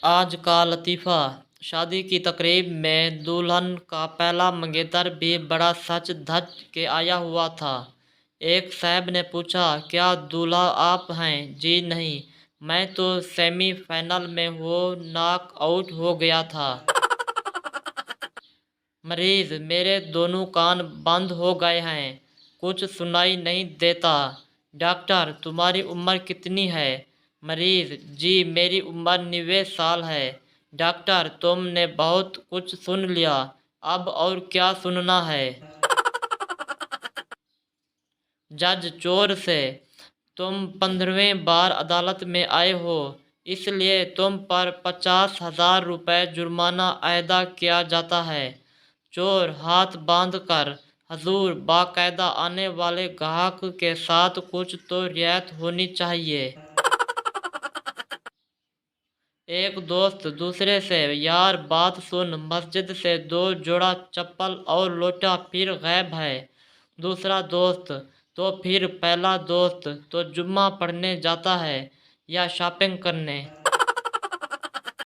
आज का लतीफ़ा। शादी की तकरीब में दुल्हन का पहला मंगेतर भी बड़ा सच धज के आया हुआ था। एक साहब ने पूछा, क्या दूल्हा आप हैं? जी नहीं, मैं तो सेमीफाइनल में वो नॉक आउट हो गया था। मरीज, मेरे दोनों कान बंद हो गए हैं, कुछ सुनाई नहीं देता। डॉक्टर, तुम्हारी उम्र कितनी है? मरीज, जी मेरी उम्र 90 साल है। डॉक्टर, तुमने बहुत कुछ सुन लिया, अब और क्या सुनना है? जज चोर से, तुम 15वें बार अदालत में आए हो, इसलिए तुम पर 50,000 रुपये जुर्माना अदा किया जाता है। चोर हाथ बांध कर, हजूर बाकायदा आने वाले ग्राहक के साथ कुछ तो रियायत होनी चाहिए। एक दोस्त दूसरे से, यार बात सुन, मस्जिद से 2 जोड़ा चप्पल और लोटा फिर गायब है। दूसरा दोस्त, तो फिर पहला दोस्त तो जुम्मा पढ़ने जाता है या शॉपिंग करने।